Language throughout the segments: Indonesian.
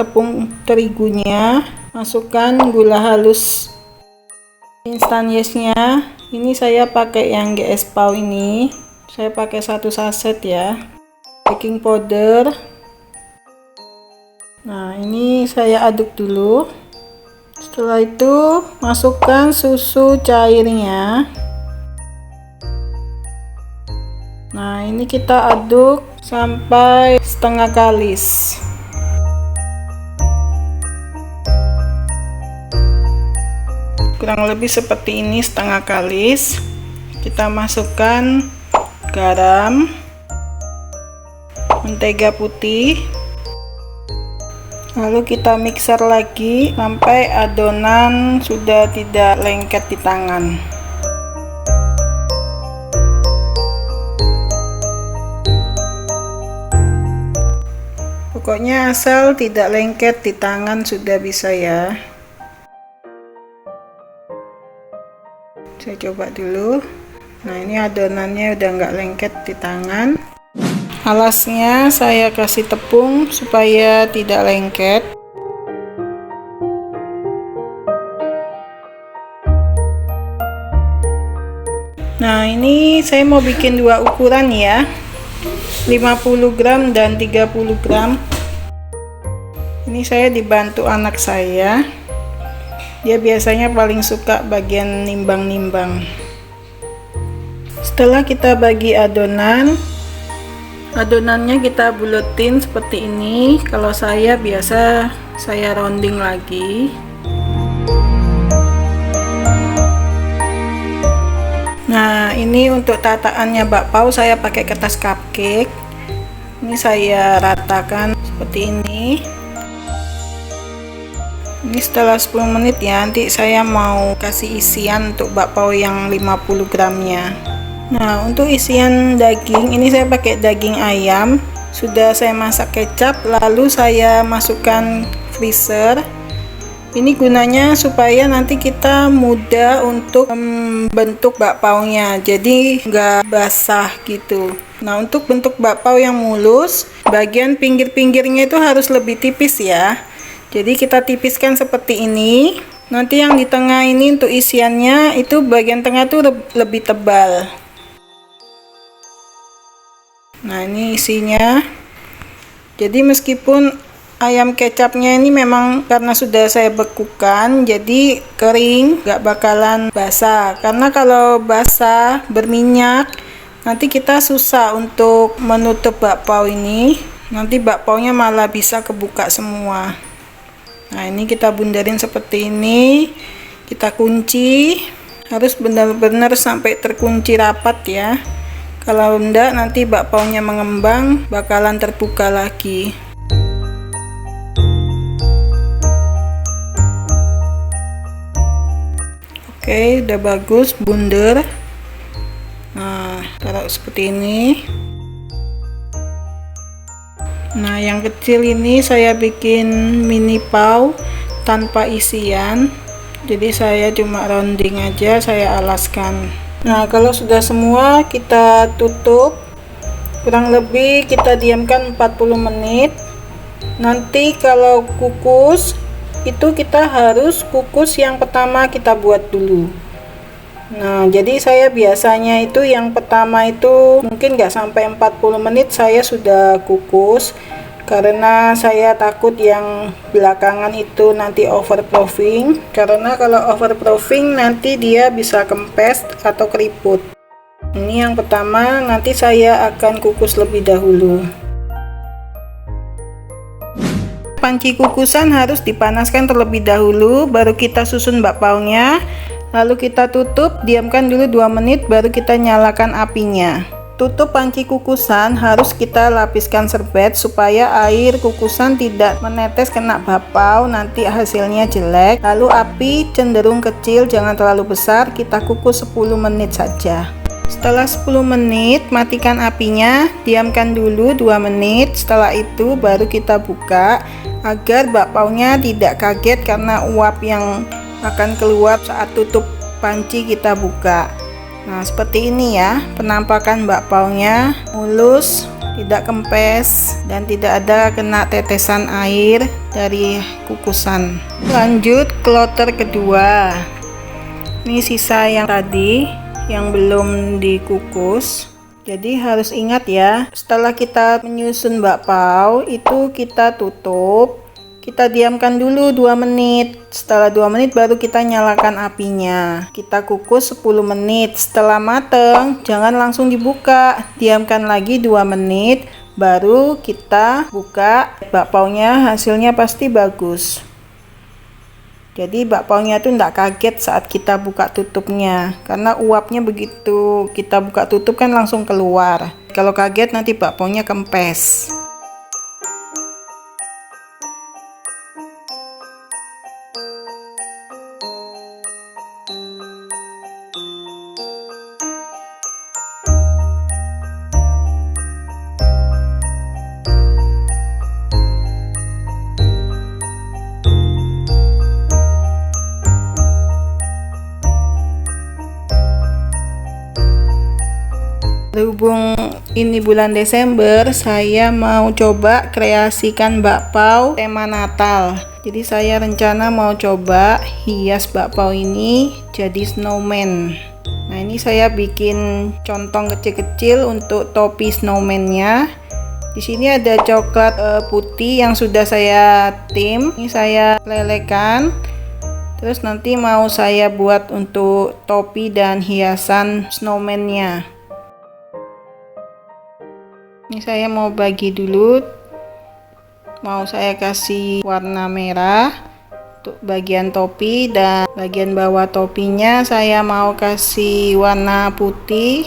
tepung terigunya, masukkan gula halus instan yesnya. Ini saya pakai yang GS Pau ini, saya pakai 1 saset ya. Baking powder. Nah, ini saya aduk dulu. Setelah itu masukkan susu cairnya. Nah, ini kita aduk sampai setengah kalis. Kurang lebih seperti ini, setengah kalis. Kita masukkan garam, mentega putih, lalu kita mixer lagi sampai adonan sudah tidak lengket di tangan. Pokoknya asal tidak lengket di tangan sudah bisa ya. Saya coba dulu. Nah, ini adonannya udah nggak lengket di tangan. Alasnya saya kasih tepung supaya tidak lengket. Nah, ini saya mau bikin 2 ukuran ya, 50 gram dan 30 gram. Ini saya dibantu anak saya, dia biasanya paling suka bagian nimbang-nimbang. Setelah kita bagi adonannya kita buletin seperti ini. Kalau saya biasa saya rounding lagi. Nah, ini untuk tataannya bakpao saya pakai kertas cupcake. Ini saya ratakan seperti ini. Ini setelah 10 menit ya, nanti saya mau kasih isian untuk bakpao yang 50 gramnya. Nah, untuk isian daging ini saya pakai daging ayam. Sudah saya masak kecap, lalu saya masukkan freezer. Ini gunanya supaya nanti kita mudah untuk membentuk bakpaonya, jadi nggak basah gitu. Nah, untuk bentuk bakpao yang mulus, bagian pinggir-pinggirnya itu harus lebih tipis ya. Jadi kita tipiskan seperti ini. Nanti yang di tengah ini untuk isiannya itu bagian tengah tuh lebih tebal. Nah, ini isinya. Jadi meskipun ayam kecapnya ini memang karena sudah saya bekukan, jadi kering, gak bakalan basah. Karena kalau basah berminyak, nanti kita susah untuk menutup bakpao ini. Nanti bakpaonya malah bisa kebuka semua. Nah, ini kita bundarin seperti ini, kita kunci, harus benar-benar sampai terkunci rapat ya. Kalau enggak nanti bakpaonya mengembang, bakalan terbuka lagi. Oke, udah bagus bundar. Nah, taruh seperti ini. Nah, yang kecil ini saya bikin mini pao tanpa isian. Jadi saya cuma rounding aja, saya alaskan. Nah, kalau sudah semua kita tutup. Kurang lebih kita diamkan 40 menit. Nanti kalau kukus itu kita harus kukus yang pertama kita buat dulu. Nah, jadi saya biasanya itu yang pertama itu mungkin nggak sampai 40 menit saya sudah kukus, karena saya takut yang belakangan itu nanti overproofing, karena kalau overproofing nanti dia bisa kempes atau keriput. Ini yang pertama, nanti saya akan kukus lebih dahulu. Panci kukusan harus dipanaskan terlebih dahulu, baru kita susun bakpaonya. Lalu kita tutup, diamkan dulu 2 menit, baru kita nyalakan apinya. Tutup panci kukusan harus kita lapiskan serbet supaya air kukusan tidak menetes kena bakpao, nanti hasilnya jelek. Lalu api cenderung kecil, jangan terlalu besar, kita kukus 10 menit saja. Setelah 10 menit, matikan apinya, diamkan dulu 2 menit. Setelah itu baru kita buka agar bakpaonya tidak kaget karena uap yang akan keluar saat tutup panci kita buka. Nah, seperti ini ya penampakan bakpaonya, mulus, tidak kempes dan tidak ada kena tetesan air. dari kukusan. Lanjut ke lotter kedua. Ini sisa yang tadi yang belum dikukus. Jadi harus ingat ya, setelah kita menyusun bakpao itu kita tutup, kita diamkan dulu 2 menit. Setelah 2 menit baru kita nyalakan apinya. Kita kukus 10 menit. Setelah mateng, jangan langsung dibuka. Diamkan lagi 2 menit, baru kita buka. Bakpaonya hasilnya pasti bagus. Jadi bakpaonya tuh enggak kaget saat kita buka tutupnya. Karena uapnya begitu kita buka tutup kan langsung keluar. Kalau kaget nanti bakpaonya kempes. Berhubung ini bulan Desember, saya mau coba kreasikan bakpao tema Natal. Jadi saya rencana mau coba hias bakpao ini jadi snowman. Nah, ini saya bikin contong kecil-kecil untuk topi snowman-nya. Di sini ada coklat putih yang sudah saya tim. Ini saya lelekan. Terus nanti mau saya buat untuk topi dan hiasan snowman-nya. Ini saya mau bagi dulu, mau saya kasih warna merah untuk bagian topi, dan bagian bawah topinya saya mau kasih warna putih.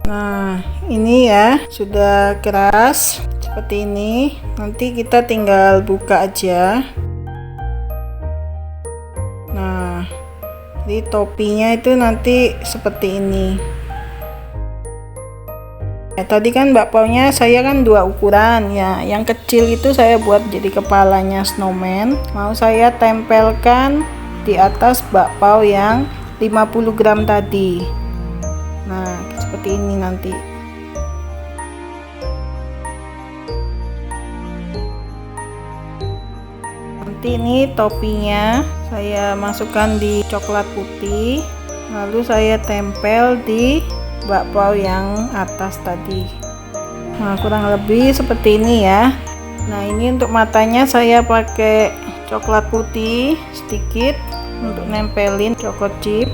Nah, ini ya sudah keras seperti ini. Nanti kita tinggal buka aja. Nah, jadi topinya itu nanti seperti ini. Tadi kan bakpaonya saya kan 2 ukuran ya. Yang kecil itu saya buat jadi kepalanya snowman. Mau saya tempelkan di atas bakpao yang 50 gram tadi. Nah, seperti ini nanti. Nanti ini topinya saya masukkan di coklat putih. Lalu saya tempel di bakpao yang atas tadi. Nah, kurang lebih seperti ini ya. Nah, ini untuk matanya saya pakai coklat putih sedikit untuk nempelin choco chip.